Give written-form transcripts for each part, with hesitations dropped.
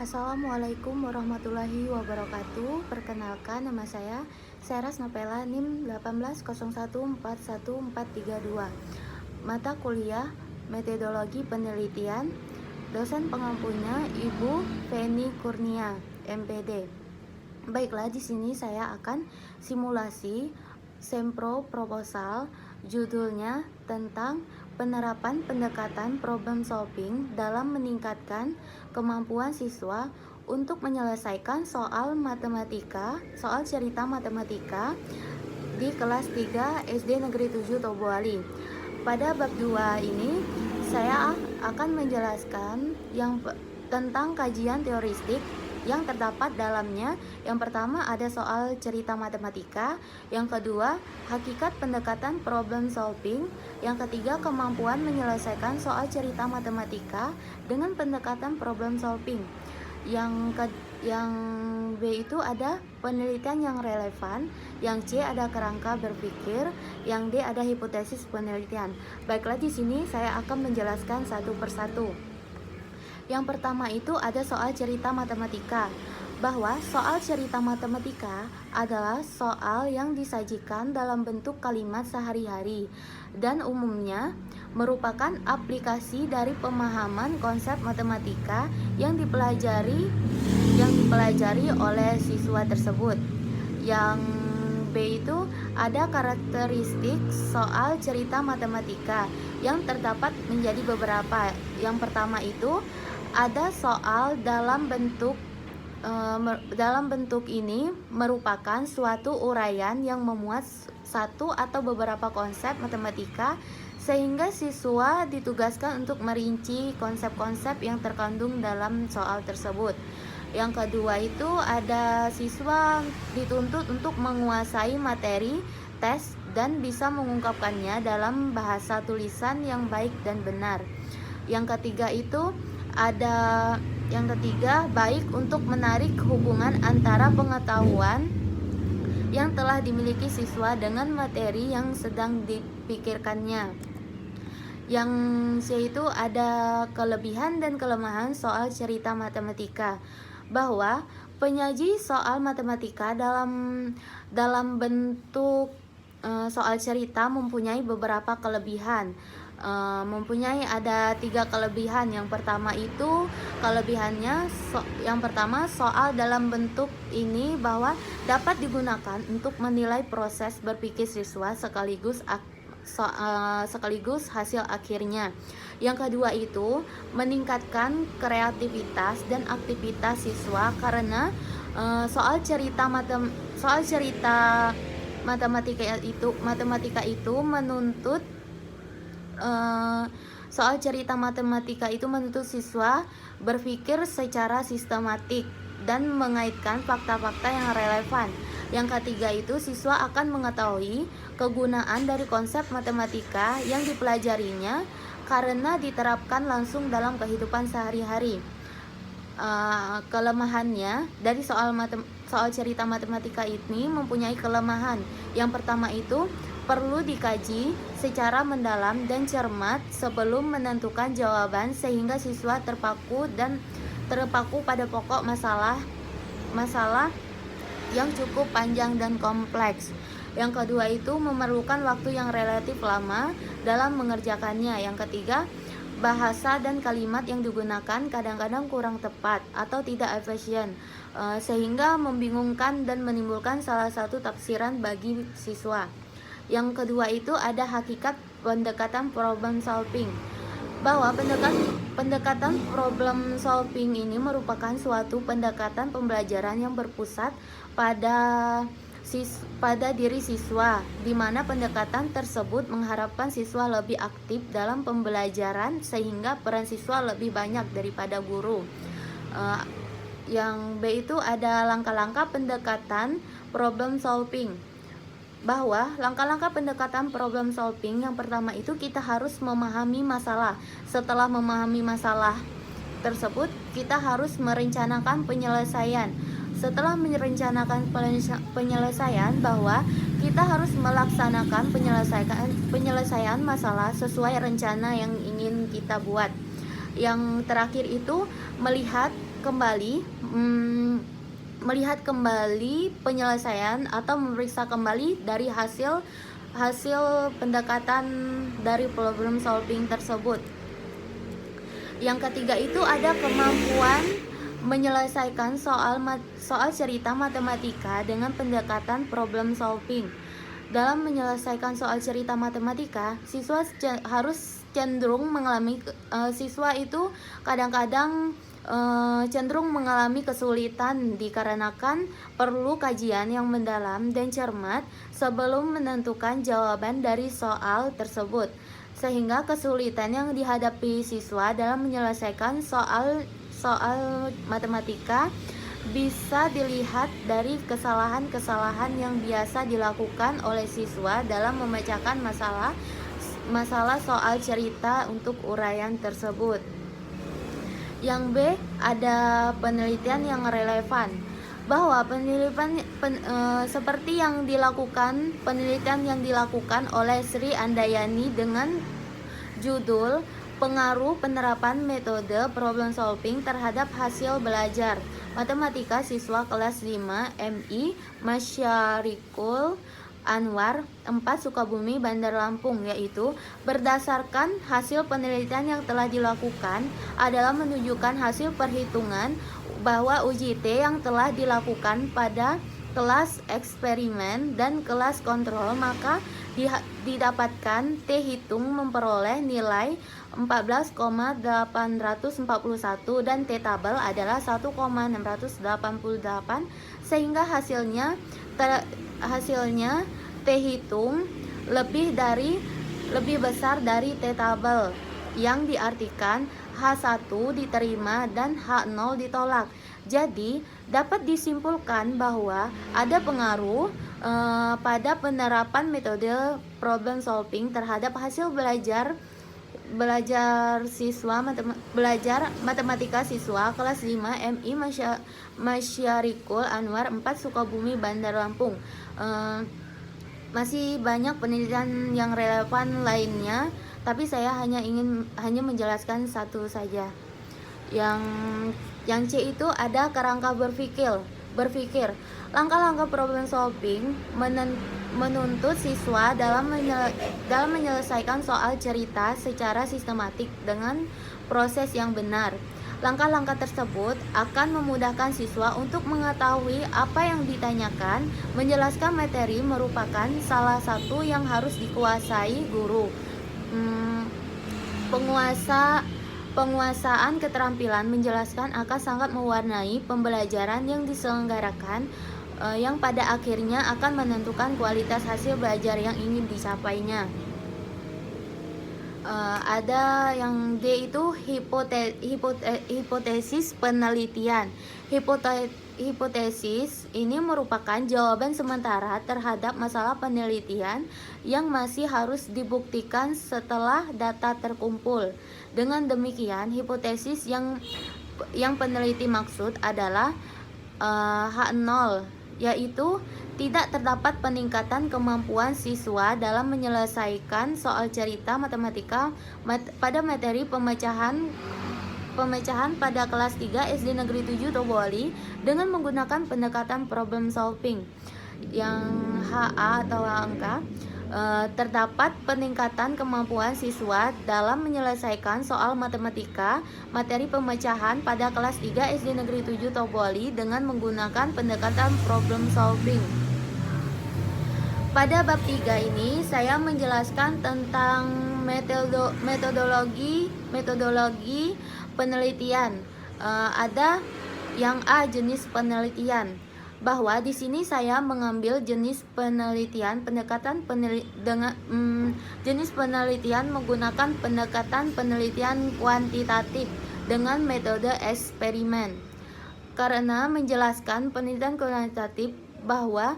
Assalamualaikum warahmatullahi wabarakatuh. Perkenalkan, nama saya Seras Napela, NIM 1801411432. Mata kuliah Metodologi Penelitian. Dosen pengampunya Ibu Feni Kurnia, MPD. Baiklah, di sini saya akan simulasi sempro proposal, judulnya tentang penerapan pendekatan problem solving dalam meningkatkan kemampuan siswa untuk menyelesaikan soal cerita matematika di kelas 3 SD Negeri 7 Tobuali. Pada bab 2 ini saya akan menjelaskan tentang kajian teoristik yang terdapat dalamnya. Yang pertama ada soal cerita matematika, yang kedua hakikat pendekatan problem solving, yang ketiga kemampuan menyelesaikan soal cerita matematika dengan pendekatan problem solving. Yang B itu ada penelitian yang relevan, yang C ada kerangka berpikir, yang D ada hipotesis penelitian. Baiklah, di sini saya akan menjelaskan satu persatu. Yang pertama itu ada soal cerita matematika, bahwa soal cerita matematika adalah soal yang disajikan dalam bentuk kalimat sehari-hari dan umumnya merupakan aplikasi dari pemahaman konsep matematika yang dipelajari oleh siswa tersebut. Yang B itu ada karakteristik soal cerita matematika yang terdapat menjadi beberapa. Yang pertama itu ada soal dalam bentuk ini merupakan suatu uraian yang memuat satu atau beberapa konsep matematika, sehingga siswa ditugaskan untuk merinci konsep-konsep yang terkandung dalam soal tersebut. Yang kedua itu ada siswa dituntut untuk menguasai materi tes dan bisa mengungkapkannya dalam bahasa tulisan yang baik dan benar. Yang ketiga itu baik untuk menarik hubungan antara pengetahuan yang telah dimiliki siswa dengan materi yang sedang dipikirkannya. Yang C itu ada kelebihan dan kelemahan soal cerita matematika, bahwa penyaji soal matematika dalam bentuk soal cerita mempunyai beberapa kelebihan. Ada 3 kelebihan. Yang pertama itu soal dalam bentuk ini bahwa dapat digunakan untuk menilai proses berpikir siswa sekaligus hasil akhirnya. Yang kedua itu meningkatkan kreativitas dan aktivitas siswa, karena soal cerita matematika itu menuntut siswa berpikir secara sistematik dan mengaitkan fakta-fakta yang relevan. Yang ketiga itu siswa akan mengetahui kegunaan dari konsep matematika yang dipelajarinya karena diterapkan langsung dalam kehidupan sehari-hari. Kelemahannya dari soal cerita matematika ini mempunyai kelemahan. Yang pertama itu perlu dikaji secara mendalam dan cermat sebelum menentukan jawaban, sehingga siswa terpaku pada pokok masalah yang cukup panjang dan kompleks. Yang kedua itu memerlukan waktu yang relatif lama dalam mengerjakannya. Yang ketiga, bahasa dan kalimat yang digunakan kadang-kadang kurang tepat atau tidak efisien, sehingga membingungkan dan menimbulkan salah satu tafsiran bagi siswa. Yang kedua itu ada hakikat pendekatan problem solving, bahwa pendekatan problem solving ini merupakan suatu pendekatan pembelajaran yang berpusat pada diri siswa, di mana pendekatan tersebut mengharapkan siswa lebih aktif dalam pembelajaran sehingga peran siswa lebih banyak daripada guru. Yang B itu ada langkah-langkah pendekatan problem solving, bahwa langkah-langkah pendekatan problem solving yang pertama itu kita harus memahami masalah. Setelah memahami masalah tersebut, kita harus merencanakan penyelesaian. Setelah merencanakan penyelesaian, bahwa kita harus melaksanakan penyelesaian masalah sesuai rencana yang ingin kita buat. Yang terakhir itu melihat kembali melihat kembali penyelesaian atau memeriksa kembali dari hasil pendekatan dari problem solving tersebut. Yang ketiga itu ada kemampuan menyelesaikan soal cerita matematika dengan pendekatan problem solving. Dalam menyelesaikan soal cerita matematika, siswa harus cenderung mengalami siswa itu kadang-kadang cenderung mengalami kesulitan dikarenakan perlu kajian yang mendalam dan cermat sebelum menentukan jawaban dari soal tersebut, sehingga kesulitan yang dihadapi siswa dalam menyelesaikan soal matematika bisa dilihat dari kesalahan-kesalahan yang biasa dilakukan oleh siswa dalam memecahkan masalah soal cerita untuk uraian tersebut. Yang B, ada penelitian yang relevan, bahwa seperti yang penelitian yang dilakukan oleh Sri Andayani dengan judul Pengaruh Penerapan Metode Problem Solving terhadap Hasil Belajar Matematika Siswa Kelas 5 MI Masyarikul Anwar 4 Sukabumi Bandar Lampung, yaitu berdasarkan hasil penelitian yang telah dilakukan adalah menunjukkan hasil perhitungan bahwa uji T yang telah dilakukan pada kelas eksperimen dan kelas kontrol, maka didapatkan T hitung memperoleh nilai 14,841 dan T tabel adalah 1,688, sehingga hasilnya T hitung lebih besar dari T tabel, yang diartikan H1 diterima dan H0 ditolak. Jadi dapat disimpulkan bahwa ada pengaruh pada penerapan metode problem solving terhadap hasil belajar matematika siswa kelas 5 MI Masyarikul Anwar 4 Sukabumi Bandar Lampung. Masih banyak penelitian yang relevan lainnya, tapi saya hanya menjelaskan satu saja. Yang C itu ada kerangka berpikir. Langkah-langkah problem solving menuntut siswa dalam menyelesaikan soal cerita secara sistematik dengan proses yang benar. Langkah-langkah tersebut akan memudahkan siswa untuk mengetahui apa yang ditanyakan. Menjelaskan materi merupakan salah satu yang harus dikuasai guru. Penguasaan keterampilan menjelaskan akan sangat mewarnai pembelajaran yang diselenggarakan, yang pada akhirnya akan menentukan kualitas hasil belajar yang ingin dicapainya. Ada yang D itu hipotesis penelitian. Hipotesis ini merupakan jawaban sementara terhadap masalah penelitian yang masih harus dibuktikan setelah data terkumpul. Dengan demikian, hipotesis yang peneliti maksud adalah H0, yaitu tidak terdapat peningkatan kemampuan siswa dalam menyelesaikan soal cerita matematika pada materi pemecahan pada kelas 3 SD Negeri 7 Toboli dengan menggunakan pendekatan problem solving. Yang HA atau angka, terdapat peningkatan kemampuan siswa dalam menyelesaikan soal matematika materi pemecahan pada kelas 3 SD Negeri 7 Toboli dengan menggunakan pendekatan problem solving. Pada bab 3 ini saya menjelaskan tentang metodologi penelitian. Ada yang A, jenis penelitian, bahwa di sini saya mengambil jenis penelitian jenis penelitian menggunakan pendekatan penelitian kuantitatif dengan metode eksperimen. Karena menjelaskan penelitian kuantitatif bahwa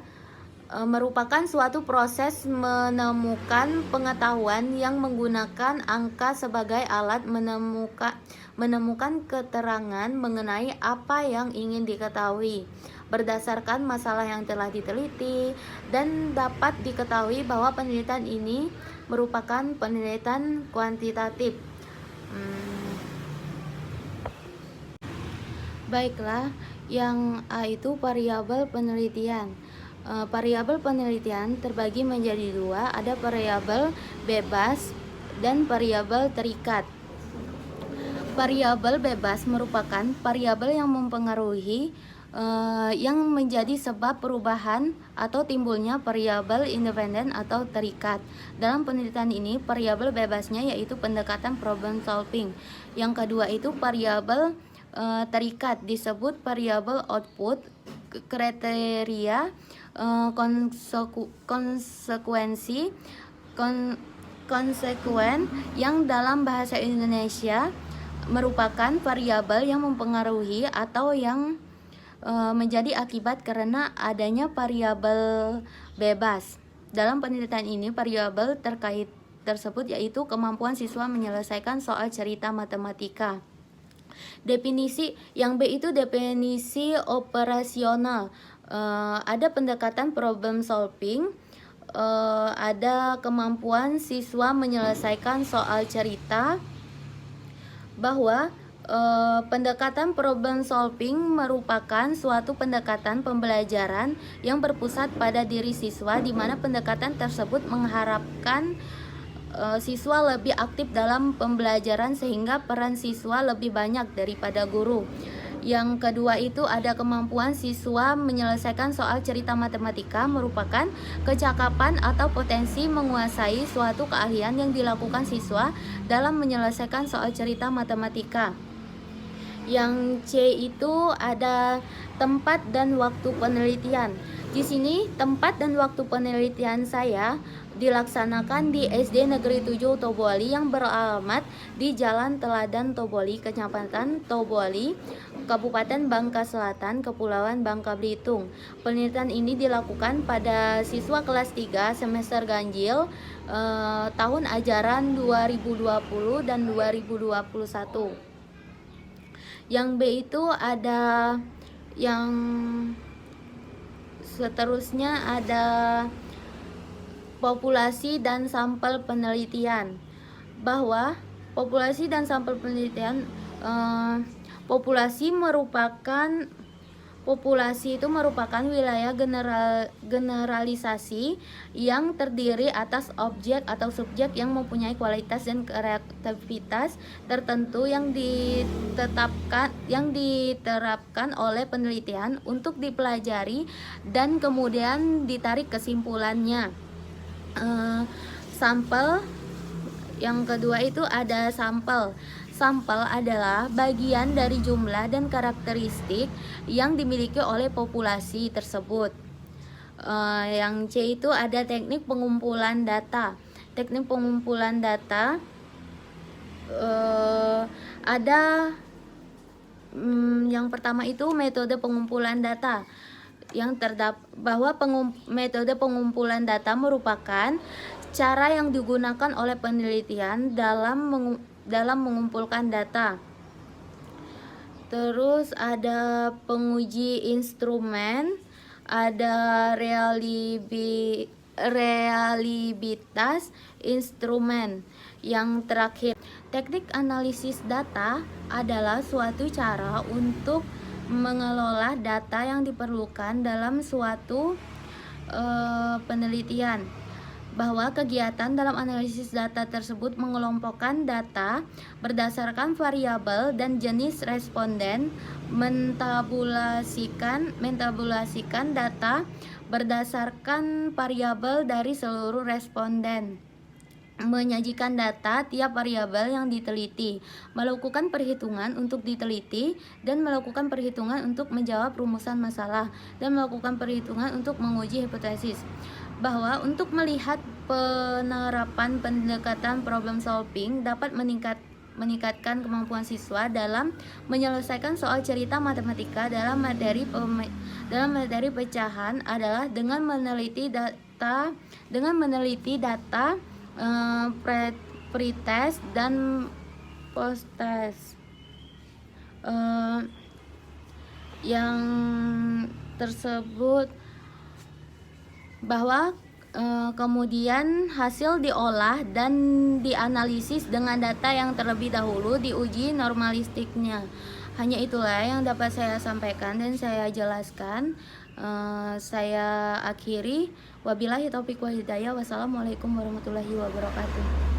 merupakan suatu proses menemukan pengetahuan yang menggunakan angka sebagai alat menemukan keterangan mengenai apa yang ingin diketahui berdasarkan masalah yang telah diteliti, dan dapat diketahui bahwa penelitian ini merupakan penelitian kuantitatif. Baiklah, yang A itu variabel penelitian. Variabel penelitian terbagi menjadi dua, ada variabel bebas dan variabel terikat. Variabel bebas merupakan variabel yang mempengaruhi yang menjadi sebab perubahan atau timbulnya variabel independen atau terikat. Dalam penelitian ini, variabel bebasnya yaitu pendekatan problem solving. Yang kedua itu variabel terikat disebut variabel output, kriteria, konsekuensi, konsekuen yang dalam bahasa Indonesia merupakan variabel yang mempengaruhi atau yang menjadi akibat karena adanya variabel bebas. Dalam penelitian ini, variabel terkait tersebut yaitu kemampuan siswa menyelesaikan soal cerita matematika. Definisi yang B itu definisi operasional. Ada pendekatan problem solving, ada kemampuan siswa menyelesaikan soal cerita, bahwa pendekatan problem solving merupakan suatu pendekatan pembelajaran yang berpusat pada diri siswa, di mana pendekatan tersebut mengharapkan siswa lebih aktif dalam pembelajaran sehingga peran siswa lebih banyak daripada guru. Yang kedua itu ada kemampuan siswa menyelesaikan soal cerita matematika, merupakan kecakapan atau potensi menguasai suatu keahlian yang dilakukan siswa dalam menyelesaikan soal cerita matematika. Yang C itu ada tempat dan waktu penelitian. Di sini tempat dan waktu penelitian saya dilaksanakan di SD Negeri 7 Toboli yang beralamat di Jalan Teladan Toboli, Kecamatan Toboli, Kabupaten Bangka Selatan, Kepulauan Bangka Belitung. Penelitian ini dilakukan pada siswa kelas 3 semester ganjil tahun ajaran 2020 dan 2021. Yang B itu ada yang seterusnya ada populasi dan sampel penelitian, bahwa populasi dan sampel penelitian populasi itu merupakan wilayah generalisasi yang terdiri atas objek atau subjek yang mempunyai kualitas dan kreativitas tertentu yang diterapkan oleh penelitian untuk dipelajari dan kemudian ditarik kesimpulannya. Sampel yang kedua itu ada sampel. Sampel adalah bagian dari jumlah dan karakteristik yang dimiliki oleh populasi tersebut. Yang C itu ada teknik pengumpulan data. Teknik pengumpulan data ada yang pertama itu metode pengumpulan data. Yang bahwa metode pengumpulan data merupakan cara yang digunakan oleh penelitian dalam mengumpulkan data. Terus ada penguji instrumen, ada reliabilitas instrumen. Yang terakhir, teknik analisis data adalah suatu cara untuk mengelola data yang diperlukan dalam suatu penelitian, bahwa kegiatan dalam analisis data tersebut mengelompokkan data berdasarkan variabel dan jenis responden, mentabulasikan data berdasarkan variabel dari seluruh responden, menyajikan data tiap variabel yang diteliti, melakukan perhitungan untuk diteliti, dan melakukan perhitungan untuk menjawab rumusan masalah, dan melakukan perhitungan untuk menguji hipotesis. Bahwa untuk melihat penerapan pendekatan problem solving dapat meningkatkan kemampuan siswa dalam menyelesaikan soal cerita matematika dalam materi pecahan adalah dengan meneliti data pretest dan posttest. Yang tersebut bahwa kemudian hasil diolah dan dianalisis dengan data yang terlebih dahulu diuji normalistiknya. Hanya itulah yang dapat saya sampaikan dan saya jelaskan. Saya akhiri. Wabillahi taufiq wal hidayah. Wassalamualaikum warahmatullahi wabarakatuh.